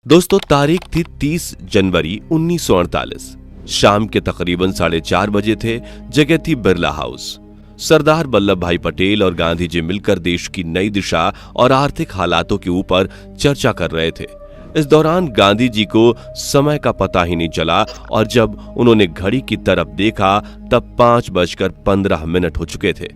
दोस्तों तारीख थी 30 जनवरी 1948। शाम के तकरीबन 4:30 बजे थे। जगह थी बिरला हाउस। सरदार वल्लभ भाई पटेल और गांधी जी मिलकर देश की नई दिशा और आर्थिक हालातों के ऊपर चर्चा कर रहे थे। इस दौरान गांधी जी को समय का पता ही नहीं चला और जब उन्होंने घड़ी की तरफ देखा तब 5:15 हो चुके थे।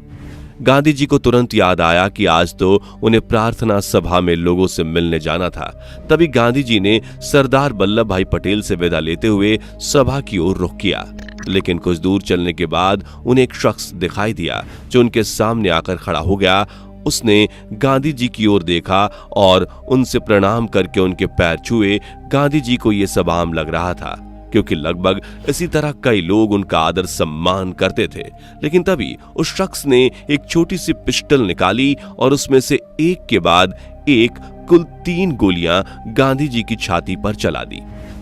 गांधी जी को तुरंत याद आया कि आज तो उन्हें प्रार्थना सभा में लोगों से मिलने जाना था। तभी गांधी जी ने सरदार वल्लभ भाई पटेल से विदा लेते हुए सभा की ओर रुख किया, लेकिन कुछ दूर चलने के बाद उन्हें एक शख्स दिखाई दिया जो उनके सामने आकर खड़ा हो गया। उसने गांधी जी की ओर देखा और उनसे प्रणाम करके उनके पैर छुए। गांधी जी को यह सब आम लग रहा था, क्योंकि लगभग इसी तरह कई लोग उनका आदर सम्मान करते थे। लेकिन तभी उस शख्स ने एक छोटी सी पिस्टल निकाली और उसमें से एक के बाद एक कुल 3 गोलियां गांधी जी की छाती पर चला दी।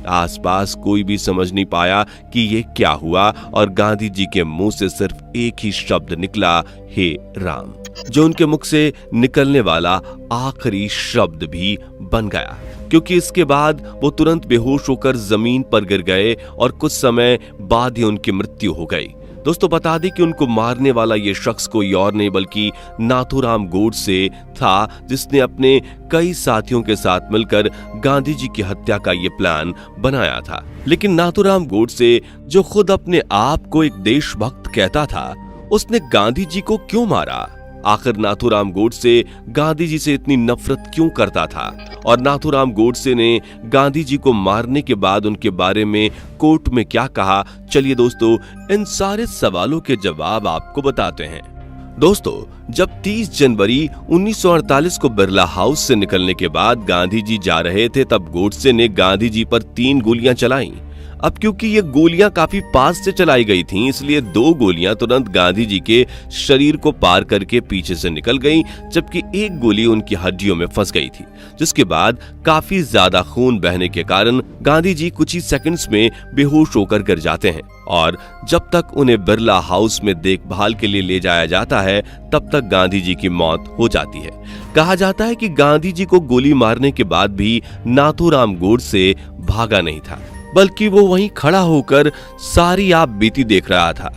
आसपास कोई भी समझ नहीं पाया कि ये क्या हुआ और गांधी जी के मुंह से सिर्फ एक ही शब्द निकला, हे राम, जो उनके मुख से निकलने वाला आखिरी शब्द भी बन गया, क्योंकि इसके बाद वो तुरंत बेहोश होकर जमीन पर गिर गए और कुछ समय बाद ही उनकी मृत्यु हो गई। दोस्तों बता दें कि उनको मारने वाला ये शख्स कोई और नहीं बल्कि नाथूराम गोडसे था, जिसने अपने कई साथियों के साथ मिलकर गांधी जी की हत्या का ये प्लान बनाया था। लेकिन नाथूराम गोडसे, जो खुद अपने आप को एक देशभक्त कहता था, उसने गांधी जी को क्यों मारा? आखिर नाथूराम गोडसे गांधी जी से इतनी नफरत क्यों करता था? और नाथूराम गोडसे ने गांधी जी को मारने के बाद उनके बारे में कोर्ट में क्या कहा? चलिए दोस्तों, इन सारे सवालों के जवाब आपको बताते हैं। दोस्तों, जब 30 जनवरी 1948 को बिरला हाउस से निकलने के बाद गांधी जी जा रहे थे, तब गोडसे ने गांधी जी पर 3 गोलियां चलाई। अब क्योंकि ये गोलियां काफी पास से चलाई गई थीं, इसलिए 2 गोलियां तुरंत गांधी जी के शरीर को पार करके पीछे से निकल गईं, जबकि एक गोली उनकी हड्डियों में फंस गई थी, जिसके बाद काफी ज्यादा खून बहने के कारण गांधी जी कुछ ही सेकंड्स में बेहोश होकर गिर जाते हैं। और जब तक उन्हें बिरला हाउस में देखभाल के लिए ले जाया जाता है, तब तक गांधी जी की मौत हो जाती है। कहा जाता है कि गांधी जी को गोली मारने के बाद भी नाथूराम गोडसे भागा नहीं था, बल्कि वो वहीं खड़ा होकर सारी आप बीती देख रहा था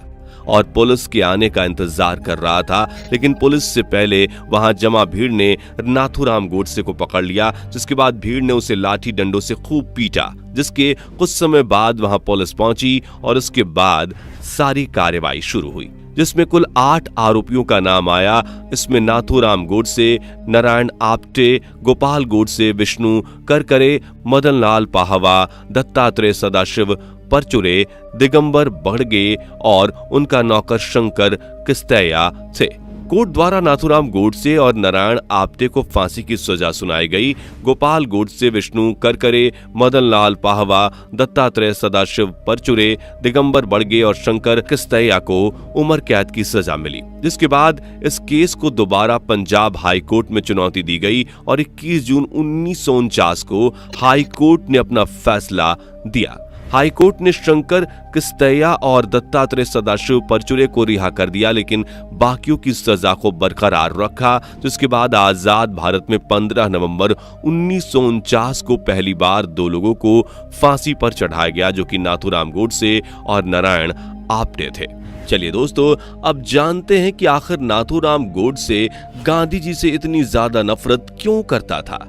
और पुलिस के आने का इंतजार कर रहा था। लेकिन पुलिस से पहले वहां जमा भीड़ ने नाथूराम गोडसे को पकड़ लिया, जिसके बाद भीड़ ने उसे लाठी डंडों से खूब पीटा, जिसके कुछ समय बाद वहां पुलिस पहुंची और उसके बाद सारी कार्रवाई शुरू हुई, जिसमें कुल 8 आरोपियों का नाम आया। इसमें नाथूराम गोडसे, नारायण आप्टे, गोपाल गोडसे, विष्णु करकरे, मदन लाल पाहवा, दत्तात्रेय सदाशिव परचुरे, दिगंबर बड़गे और उनका नौकर शंकर किस्तैया थे। कोर्ट द्वारा नाथूराम गोडसे और नारायण आप्टे को फांसी की सजा सुनाई गई। गोपाल गोडसे, विष्णु करकरे, मदन लाल पाहवा, दत्तात्रेय सदाशिव परचुरे, दिगंबर बड़गे और शंकर किस्तैया को उम्र कैद की सजा मिली, जिसके बाद इस केस को दोबारा पंजाब हाई कोर्ट में चुनौती दी गई और 21 जून 1949 को हाई कोर्ट ने अपना फैसला दिया। हाई कोर्ट ने शंकर किस्तैया और दत्तात्रेय सदाशिव परचुरे को रिहा कर दिया, लेकिन बाकियों की सजा को बरकरार रखा, जिसके बाद आजाद भारत में 15 नवंबर 1949 को पहली बार 2 लोगों को फांसी पर चढ़ाया गया, जो कि नाथूराम गोडसे और नारायण आप्टे थे। चलिए दोस्तों, अब जानते हैं कि आखिर नाथूराम गोडसे गांधी जी से इतनी ज्यादा नफरत क्यों करता था।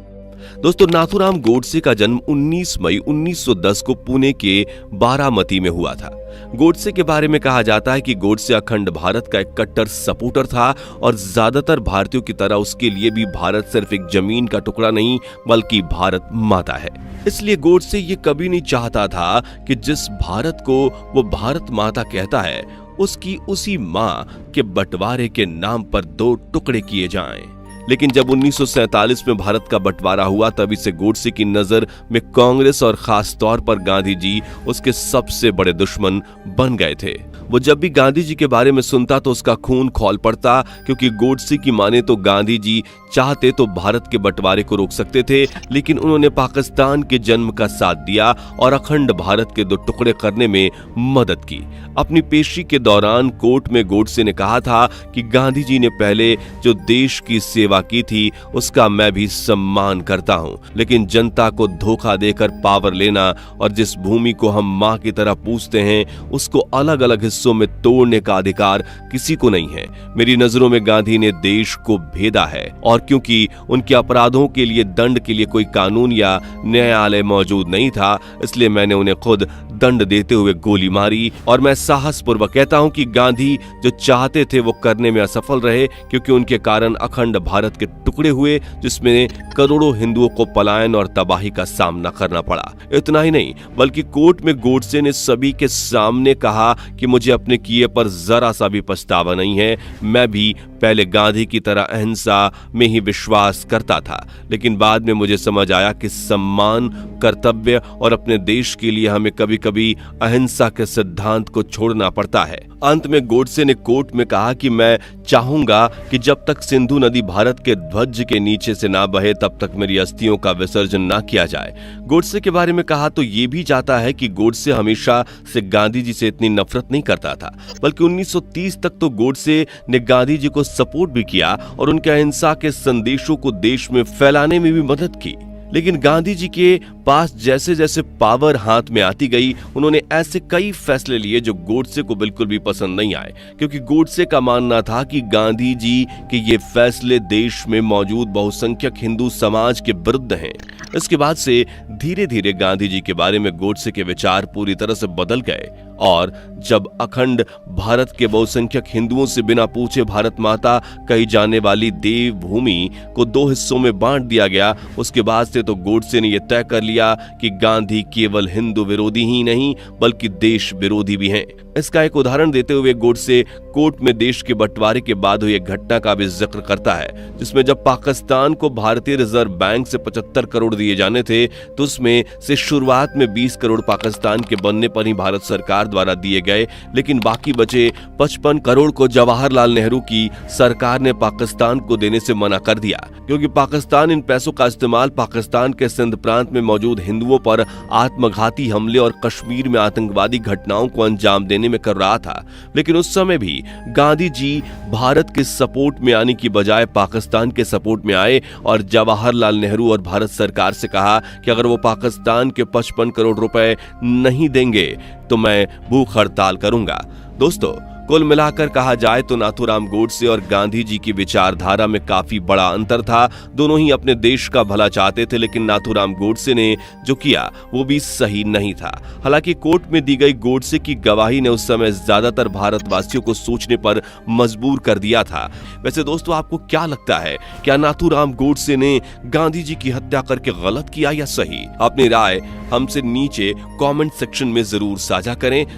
दोस्तों, नाथूराम गोडसे का जन्म 19 मई 1910 को पुणे के बारामती में हुआ था। गोडसे के बारे में कहा जाता है कि गोडसे अखंड भारत का एक कट्टर सपोर्टर था और ज्यादातर भारतीयों की तरह उसके लिए भी भारत सिर्फ एक जमीन का टुकड़ा नहीं बल्कि भारत माता है। इसलिए गोडसे ये कभी नहीं चाहता था कि जिस भारत को वो भारत माता कहता है, उसकी उसी मां के बंटवारे के नाम पर 2 टुकड़े किए जाएं। लेकिन जब 1947 में भारत का बंटवारा हुआ, तभी से गोडसे की नजर में कांग्रेस और खास तौर पर गांधी जी उसके सबसे बड़े दुश्मन बन गए थे। वो जब भी गांधी जी के बारे में सुनता तो उसका खून खौल पड़ता, क्योंकि गोडसे की माने तो गांधी जी चाहते तो भारत के बंटवारे को रोक सकते थे, लेकिन उन्होंने पाकिस्तान के जन्म का साथ दिया और अखंड भारत के दो टुकड़े करने में मदद की। अपनी पेशी के दौरान कोर्ट में गोडसे ने कहा था कि गांधी जी ने पहले जो देश की सेवा की थी उसका मैं भी सम्मान करता हूं, लेकिन जनता को धोखा देकर पावर लेना और जिस भूमि को हम मां की तरह पूजते हैं उसको अलग अलग हिस्सों में तोड़ने का अधिकार किसी को नहीं है। मेरी नजरों में गांधी ने देश को भेदा है, और क्योंकि उनके अपराधों के लिए दंड के लिए कोई कानून या न्यायालय मौजूद नहीं था, इसलिए मैंने उन्हें खुद दंड देते हुए गोली मारी। और मैं साहसपूर्वक कहता हूं कि गांधी जो चाहते थे वो करने में असफल रहे, क्योंकि उनके कारण अखंड भारत के टुकड़े हुए, जिसमें करोड़ों हिंदुओं को पलायन और तबाही का सामना करना पड़ा। इतना ही नहीं, बल्कि कोर्ट में गोडसे ने सभी के सामने कहा कि मुझे अपने किए पर जरा सा भी पछतावा नहीं है। मैं भी पहले गांधी की तरह अहिंसा में ही विश्वास करता था, लेकिन बाद में मुझे समझ आया कि सम्मान, कर्तव्य और अपने देश के लिए हमें कभी कभी अहिंसा के सिद्धांत को छोड़ना पड़ता है। अंत में गोडसे ने कोर्ट में कहा कि मैं चाहूंगा कि जब तक सिंधु नदी भारत के ध्वज के नीचे से ना बहे तब तक मेरी अस्थियों का विसर्जन ना किया जाए। गोडसे के बारे में कहा तो ये भी चाहता है कि गोडसे हमेशा से गांधी जी से इतनी नफरत नहीं करता था, बल्कि 1930 तक तो गोडसे ने गांधी जी को सपोर्ट भी किया और उनके अहिंसा के संदेशों को देश में फैलाने में भी मदद की। लेकिन गांधी जी के पास जैसे जैसे पावर हाथ में आती गई, उन्होंने ऐसे कई फैसले लिए जो गोडसे को बिल्कुल भी पसंद नहीं आए, क्योंकि गोडसे का मानना था कि गांधी जी के ये फैसले देश में मौजूद बहुसंख्यक हिंदू समाज के विरुद्ध हैं। इसके बाद से धीरे धीरे गांधी जी के बारे में गोडसे के विचार पूरी तरह से बदल गए, और जब अखंड भारत के बहुसंख्यक हिंदुओं से बिना पूछे भारत माता कही जाने वाली देवभूमि को दो हिस्सों में बांट दिया गया, उसके बाद से तो गोडसे ने यह तय कर लिया कि गांधी केवल हिंदू विरोधी ही नहीं बल्कि देश विरोधी भी हैं। इसका एक उदाहरण देते हुए गोडसे कोर्ट में देश के बंटवारे के बाद हुई एक घटना का भी जिक्र करता है, जिसमें जब पाकिस्तान को भारतीय रिजर्व बैंक से 75 करोड़ दिए जाने थे, तो उसमें से शुरुआत में 20 करोड़ पाकिस्तान के बनने पर ही भारत सरकार द्वारा दिए गए, लेकिन बाकी बचे 55 करोड़ को जवाहरलाल नेहरू की सरकार ने पाकिस्तान को देने से मना कर दिया, क्योंकि पाकिस्तान इन पैसों का इस्तेमाल पाकिस्तान के सिंध प्रांत में मौजूद हिंदुओं पर आत्मघाती हमले और कश्मीर में आतंकवादी घटनाओं को अंजाम देने में कर रहा था। लेकिन उस समय भी गांधी जी भारत के सपोर्ट में आने की बजाय पाकिस्तान के सपोर्ट में आए और जवाहरलाल नेहरू और भारत सरकार से कहा कि अगर वो पाकिस्तान के 55 करोड़ रुपए नहीं देंगे तो मैं भूख हड़ताल करूंगा। दोस्तों, कुल मिलाकर कहा जाए तो नाथूराम गोडसे और गांधी जी की विचारधारा में काफी बड़ा अंतर था। दोनों ही अपने देश का भला चाहते थे, लेकिन नाथूराम गोडसे ने जो किया वो भी सही नहीं था। हालांकि कोर्ट में दी गई गोडसे की गवाही ने उस समय ज्यादातर भारतवासियों को सोचने पर मजबूर कर दिया था। वैसे दोस्तों, आपको क्या लगता है, क्या नाथूराम गोडसे ने गांधी जी की हत्या करके गलत किया या सही? अपनी राय हमसे नीचे कमेंट सेक्शन में जरूर साझा करें।